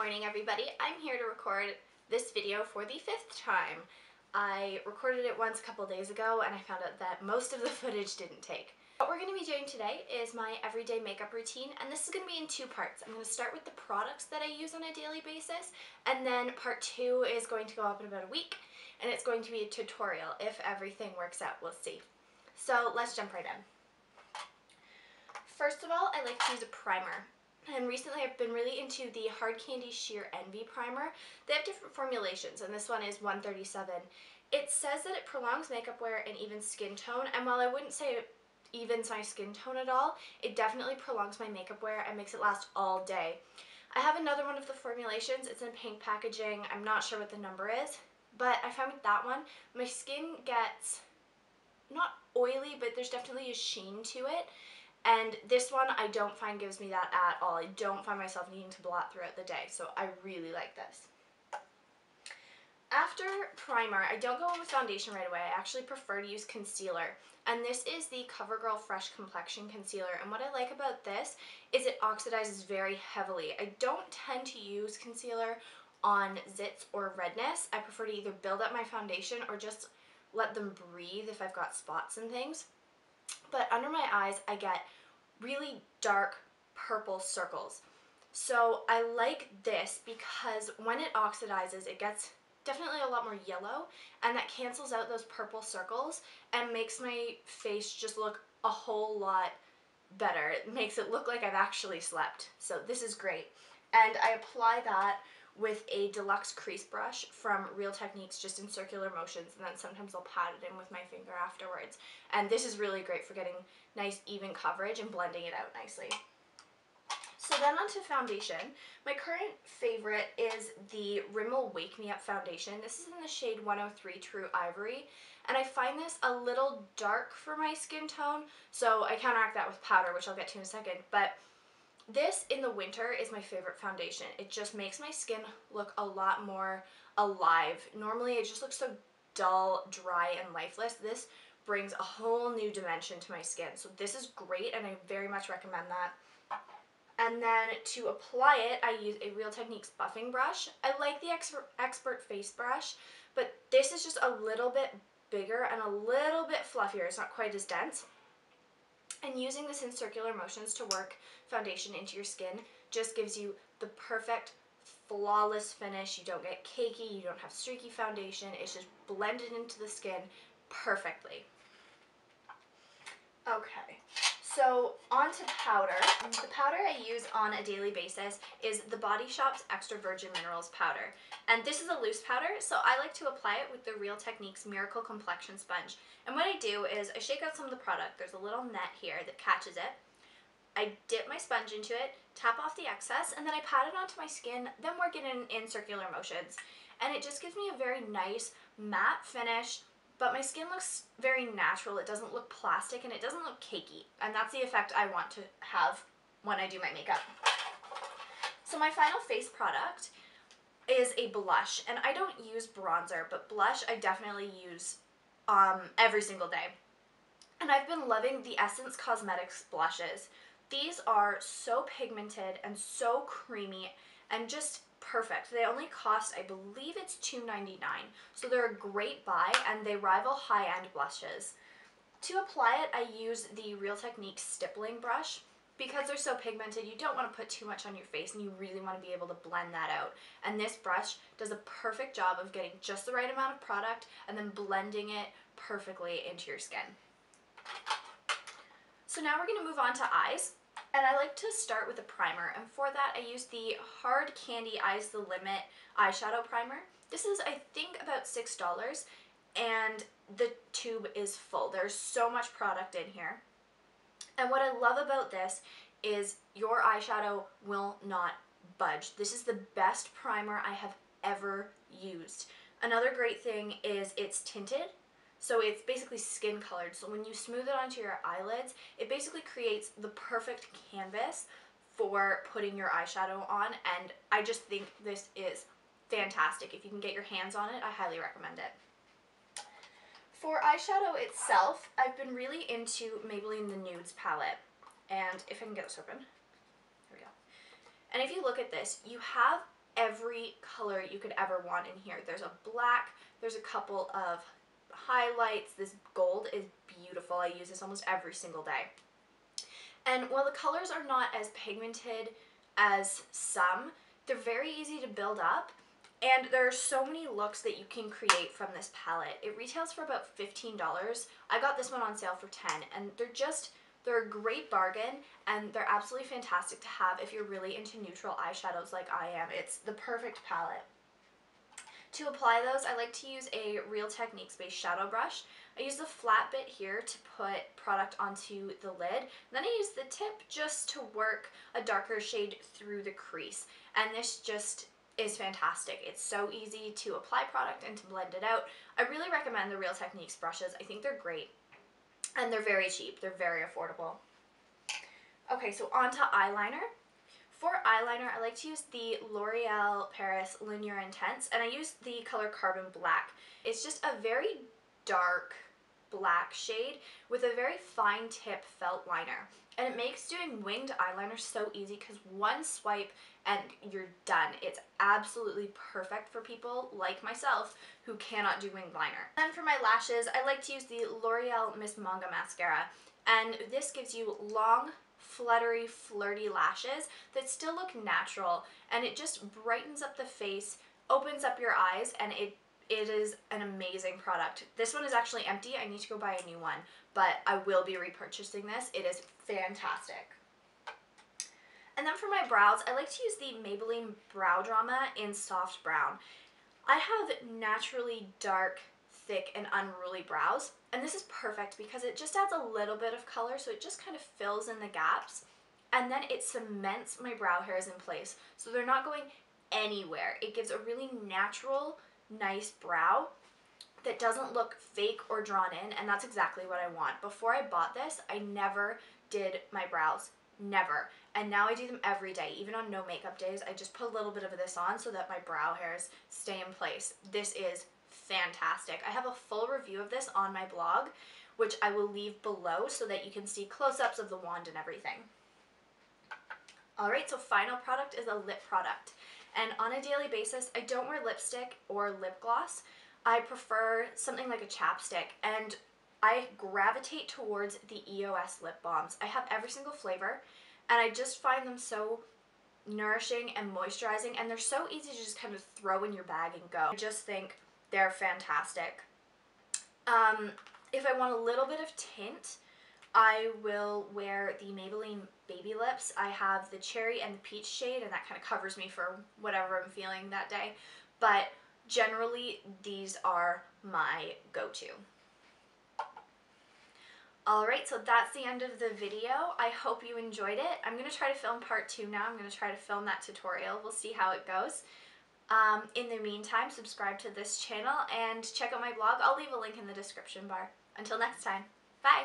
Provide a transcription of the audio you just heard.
morning, everybody. I'm here to record this video for the 5th time. I recorded it once a couple days ago and I found out that most of the footage didn't take. What we're going to be doing today is my everyday makeup routine, and this is going to be in 2 parts. I'm going to start with the products that I use on a daily basis, and then part 2 is going to go up in about a week, and it's going to be a tutorial. If everything works out, we'll see. So let's jump right in. First of all, I like to use a primer. And recently I've been really into the Hard Candy Sheer Envy Primer. They have different formulations, and this one is 137. It says that it prolongs makeup wear and even skin tone, and while I wouldn't say it evens my skin tone at all, it definitely prolongs my makeup wear and makes it last all day. I have another one of the formulations. It's in pink packaging. I'm not sure what the number is, but I found with that one, my skin gets not oily, but there's definitely a sheen to it. And this one I don't find gives me that at all. I don't find myself needing to blot throughout the day, so I really like this. After primer, I don't go in with foundation right away. I actually prefer to use concealer. And this is the Covergirl Fresh Complexion Concealer. And what I like about this is it oxidizes very heavily. I don't tend to use concealer on zits or redness. I prefer to either build up my foundation or just let them breathe if I've got spots and things. But under my eyes, I get really dark purple circles. So I like this because when it oxidizes, it gets definitely a lot more yellow, and that cancels out those purple circles and makes my face just look a whole lot better. It makes it look like I've actually slept. So this is great. And I apply that with a Deluxe crease brush from Real Techniques, just in circular motions, and then sometimes I'll pat it in with my finger afterwards. And this is really great for getting nice even coverage and blending it out nicely. So then onto foundation. My current favorite is the Rimmel Wake Me Up foundation. This is in the shade 103 True Ivory, and I find this a little dark for my skin tone, so I counteract that with powder, which I'll get to in a second. But this in the winter is my favorite foundation. It just makes my skin look a lot more alive. Normally it just looks so dull, dry, and lifeless. This brings a whole new dimension to my skin. So this is great, and I very much recommend that. And then to apply it, I use a Real Techniques buffing brush. I like the Expert Face brush, but this is just a little bit bigger and a little bit fluffier. It's not quite as dense. And using this in circular motions to work foundation into your skin just gives you the perfect, flawless finish. You don't get cakey, you don't have streaky foundation. It's just blended into the skin perfectly. Okay, so on to powder. The powder I use on a daily basis is the Body Shop's Extra Virgin Minerals powder. And this is a loose powder, so I like to apply it with the Real Techniques Miracle Complexion Sponge. And what I do is I shake out some of the product. There's a little net here that catches it. I dip my sponge into it, tap off the excess, and then I pat it onto my skin, then work it in circular motions. And it just gives me a very nice matte finish, but my skin looks very natural. It doesn't look plastic, and it doesn't look cakey. And that's the effect I want to have when I do my makeup. So my final face product is a blush, and I don't use bronzer, but blush I definitely use every single day. And I've been loving the Essence Cosmetics blushes. These are so pigmented and so creamy and just perfect. They only cost, I believe it's $2.99, so they're a great buy, and they rival high-end blushes. To apply it, I use the Real Techniques stippling brush. Because they're so pigmented, you don't want to put too much on your face, and you really want to be able to blend that out. And this brush does a perfect job of getting just the right amount of product and then blending it perfectly into your skin. So now we're going to move on to eyes. And I like to start with a primer, and for that I use the Hard Candy Eyes The Limit eyeshadow primer. This is, I think, about $6, and the tube is full. There's so much product in here. And what I love about this is your eyeshadow will not budge. This is the best primer I have ever used. Another great thing is it's tinted. So it's basically skin colored. So when you smooth it onto your eyelids, it basically creates the perfect canvas for putting your eyeshadow on. And I just think this is fantastic. If you can get your hands on it, I highly recommend it. For eyeshadow itself, I've been really into Maybelline The Nudes palette. And if I can get this open, there we go. And if you look at this, you have every color you could ever want in here. There's a black, there's a couple of highlights. This gold is beautiful. I use this almost every single day. And while the colors are not as pigmented as some, they're very easy to build up, and there are so many looks that you can create from this palette. It retails for about $15. I got this one on sale for $10, and they're a great bargain, and they're absolutely fantastic to have if you're really into neutral eyeshadows like I am. It's the perfect palette. To apply those, I like to use a Real Techniques based shadow brush. I use the flat bit here to put product onto the lid. Then I use the tip just to work a darker shade through the crease. And this just is fantastic. It's so easy to apply product and to blend it out. I really recommend the Real Techniques brushes. I think they're great. And they're very cheap. They're very affordable. Okay, so on to eyeliner. For eyeliner, I like to use the L'Oreal Paris Lumiere Intense, and I use the color Carbon Black. It's just a very dark black shade with a very fine tip felt liner. And it makes doing winged eyeliner so easy because one swipe and you're done. It's absolutely perfect for people like myself who cannot do winged liner. And then for my lashes, I like to use the L'Oreal Miss Manga Mascara. And this gives you long, fluttery, flirty lashes that still look natural, and it just brightens up the face, opens up your eyes, and it is an amazing product. This one is actually empty. I need to go buy a new one, but I will be repurchasing this. It is fantastic. And then for my brows, I like to use the Maybelline Brow Drama in Soft Brown. I have naturally dark, thick, and unruly brows, and this is perfect because it just adds a little bit of color, so it just kind of fills in the gaps, and then it cements my brow hairs in place, so they're not going anywhere. It gives a really natural, nice brow that doesn't look fake or drawn in, and that's exactly what I want. Before I bought this, I never did my brows. Never. And now I do them every day. Even on no makeup days, I just put a little bit of this on so that my brow hairs stay in place. This is fantastic. I have a full review of this on my blog, which I will leave below so that you can see close-ups of the wand and everything. Alright, so final product is a lip product. And on a daily basis, I don't wear lipstick or lip gloss. I prefer something like a chapstick, and I gravitate towards the EOS lip balms. I have every single flavor, and I just find them so nourishing and moisturizing, and they're so easy to just kind of throw in your bag and go. I just think they're fantastic. If I want a little bit of tint, I will wear the Maybelline Baby Lips. I have the cherry and the peach shade, and that kind of covers me for whatever I'm feeling that day. But generally, these are my go-to. Alright, so that's the end of the video. I hope you enjoyed it. I'm going to try to film part 2 now. I'm going to try to film that tutorial. We'll see how it goes. In the meantime, subscribe to this channel and check out my blog. I'll leave a link in the description bar. Until next time, bye!